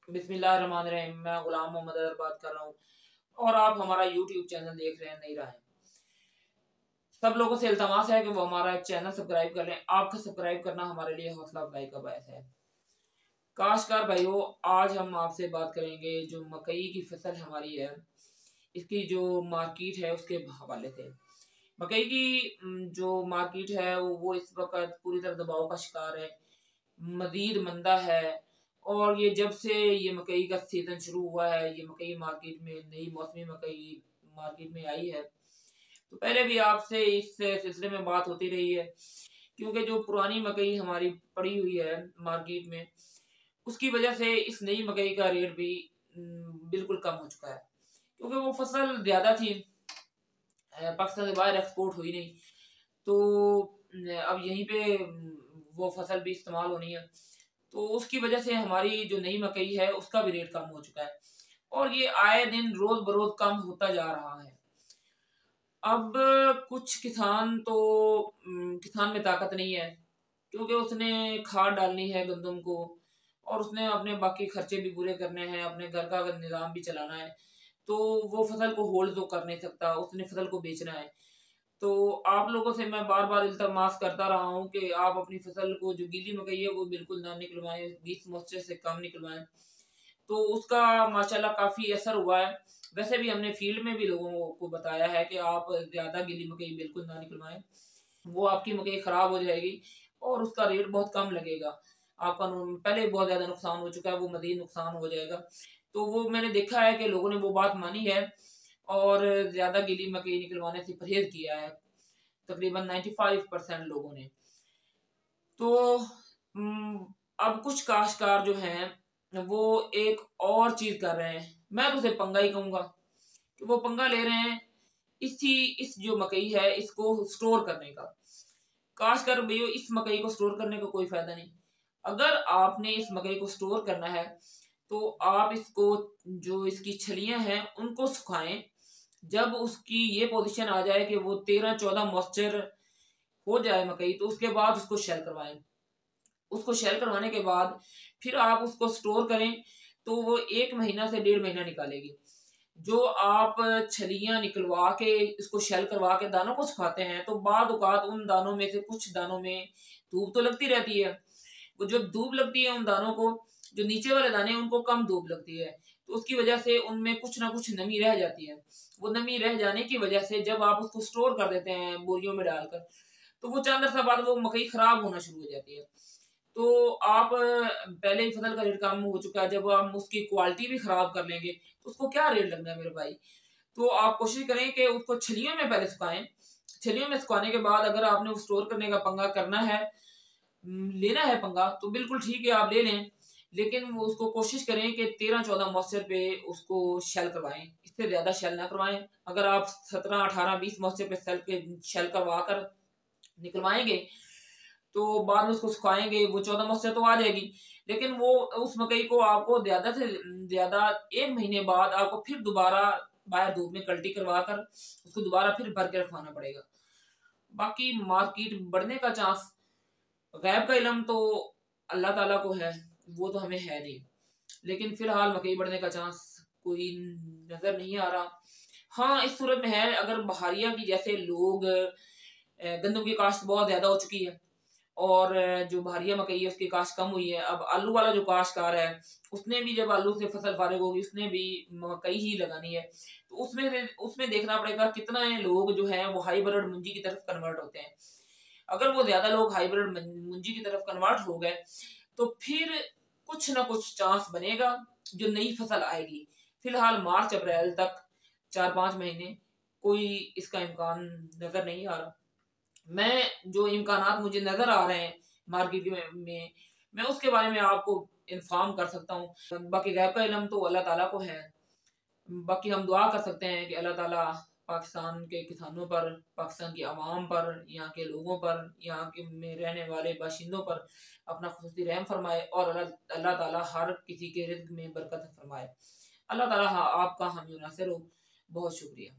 बिस्मिल्लाहिर्रहमानिर्रहीम। मैं गुलाम मोहम्मद अदर बात कर रहा हूँ और आप हमारा यूट्यूब चैनल देख रहे हैं नई राहें। सब लोगों से इल्तमास है कि वो हमारा चैनल सब्सक्राइब कर लें। आपका सब्सक्राइब करना हमारे लिए हौसला अफजाई का बायस है। काश्तकार भाइयों, आज हम आपसे बात करेंगे जो मकई की फसल हमारी है, इसकी जो मार्केट है उसके हवाले से। मकई की जो मार्केट है वो इस वक्त पूरी तरह दबाव का शिकार है, मजीद मंदा है। और ये जब से ये मकई का सीजन शुरू हुआ है, ये मकई मार्केट में नई मौसमी मकई मार्केट में आई है, तो पहले भी आपसे इस सिलसिले में बात होती रही है, क्योंकि जो पुरानी मकई हमारी पड़ी हुई है मार्केट में, उसकी वजह से इस नई मकई का रेट भी बिल्कुल कम हो चुका है, क्योंकि वो फसल ज्यादा थी, पाकिस्तान से बाहर एक्सपोर्ट हुई नहीं, तो अब यहीं पे वो फसल भी इस्तेमाल होनी है, तो उसकी वजह से हमारी जो नई मकई है उसका भी रेट कम हो चुका है और ये आए दिन रोज बरोज कम होता जा रहा है। अब कुछ किसान में ताकत नहीं है, क्योंकि उसने खाद डालनी है गंदम को और उसने अपने बाकी खर्चे भी पूरे करने हैं, अपने घर का निज़ाम भी चलाना है, तो वो फसल को होल्ड तो कर नहीं सकता, उसने फसल को बेचना है। तो आप लोगों से मैं बार बार इल्तमास करता रहा हूँ कि आप अपनी फसल को जो गीली मकई है वो बिल्कुल ना निकलवाएं, 20 मॉइस्चर से कम निकलवाएं। तो उसका माशाल्लाह काफी असर हुआ है। वैसे भी हमने फील्ड में भी लोगों को बताया है कि आप ज्यादा गीली मकई बिल्कुल ना निकलवाएं, वो आपकी मकई खराब हो जाएगी और उसका रेट बहुत कम लगेगा। आपका पहले बहुत ज्यादा नुकसान हो चुका है, वो मजीद नुकसान हो जाएगा। तो वो मैंने देखा है कि लोगों ने वो बात मानी है और ज्यादा गीली मकई निकलवाने से परहेज किया है, तकरीबन 95% लोगों ने। तो अब कुछ काश्तकार जो हैं वो एक और चीज कर रहे हैं, मैं तो उसे पंगा ही कहूंगा कि वो पंगा ले रहे हैं इस जो मकई है इसको स्टोर करने का। काश्तकार भैया, इस मकई को स्टोर करने का कोई फायदा नहीं। अगर आपने इस मकई को स्टोर करना है तो आप इसको, जो इसकी छलियां हैं उनको सुखाएं। जब उसकी ये पोजीशन आ जाए कि वो 13-14 मॉइस्चर हो जाए मकई, तो उसके बाद उसको शेल करवाएं। उसको शेल करवाने के बाद फिर आप उसको स्टोर करें, तो वो 1 महीना से 1.5 महीना निकालेगी। जो आप छलियां निकलवा के इसको शेल करवा के दानों को सुखाते हैं, तो बाद औकात उन दानों में से कुछ दानों में धूप तो लगती रहती है, वो जब धूप लगती है उन दानों को, जो नीचे वाले दाने हैं उनको कम धूप लगती है, तो उसकी वजह से उनमें कुछ ना कुछ नमी रह जाती है। वो नमी रह जाने की वजह से जब आप उसको स्टोर कर देते हैं बोरियों में डालकर, तो वो चंद अर्सा बाद वो मकई खराब होना शुरू हो जाती है। तो आप पहले ही फसल का रेट कम हो चुका है, जब हम उसकी क्वालिटी भी खराब कर लेंगे तो उसको क्या रेट लगना है मेरे भाई। तो आप कोशिश करें कि उसको छलियों में पहले सुखाएं। छलियों में सुखाने के बाद अगर आपने वो स्टोर करने का पंगा करना है, लेना है पंगा, तो बिल्कुल ठीक है, आप ले लें, लेकिन वो उसको कोशिश करें कि 13-14 मॉइस्चर पे उसको शेल करवाएं, इससे ज्यादा शेल ना करवाएं। अगर आप 17, 18, 20 मॉइस्चर पे शेल करवा कर निकलवाएंगे तो बाद में उसको सुखाएंगे, वो 14 मॉइस्चर तो आ जाएगी, लेकिन वो उस मकई को आपको ज्यादा से ज्यादा 1 महीने बाद आपको फिर दोबारा बाहर धूप में कल्टी करवा कर उसको दोबारा फिर भर के रखवाना पड़ेगा। बाकी मार्केट बढ़ने का चांस, गैब का इलम तो अल्लाह ताला को है, वो तो हमें है नहीं, लेकिन फिलहाल मकई बढ़ने का चांस कोई नजर नहीं आ रहा। हाँ, इस सूरत में है अगर बहारिया की जैसे लोग, गंदम की काश्त बहुत ज्यादा हो चुकी है और जो बहारिया मकई है उसकी काश्त कम हुई है। अब आलू वाला जो काश्तकार है उसने भी जब आलू से फसल फारिग होगी उसने भी मकई ही लगानी है, तो उसमें देखना पड़ेगा कितना है लोग जो है वो हाइब्रिड मुंजी की तरफ कन्वर्ट होते हैं। अगर वो ज्यादा लोग हाइब्रिड मुंजी की तरफ कन्वर्ट हो गए तो फिर कुछ ना कुछ चांस बनेगा जो नई फसल आएगी। फिलहाल मार्च अप्रैल तक 4-5 महीने कोई इसका इम्कान नजर नहीं आ रहा। मैं जो इम्कानात मुझे नजर आ रहे हैं मार्केट में मैं उसके बारे में आपको इन्फॉर्म कर सकता हूँ। बाकी गैब का इल्म तो अल्लाह ताला को है। बाकी हम दुआ कर सकते हैं कि अल्लाह ताला पाकिस्तान के किसानों पर, पाकिस्तान की आवाम पर, यहाँ के लोगों पर, यहाँ के में रहने वाले बाशिंदों पर अपना खुसूसी रहम फरमाए और अल्लाह ताला हर किसी के रिज़्क़ में बरकत फरमाए। अल्लाह ताला आपका हामी नासिर हो। बहुत शुक्रिया।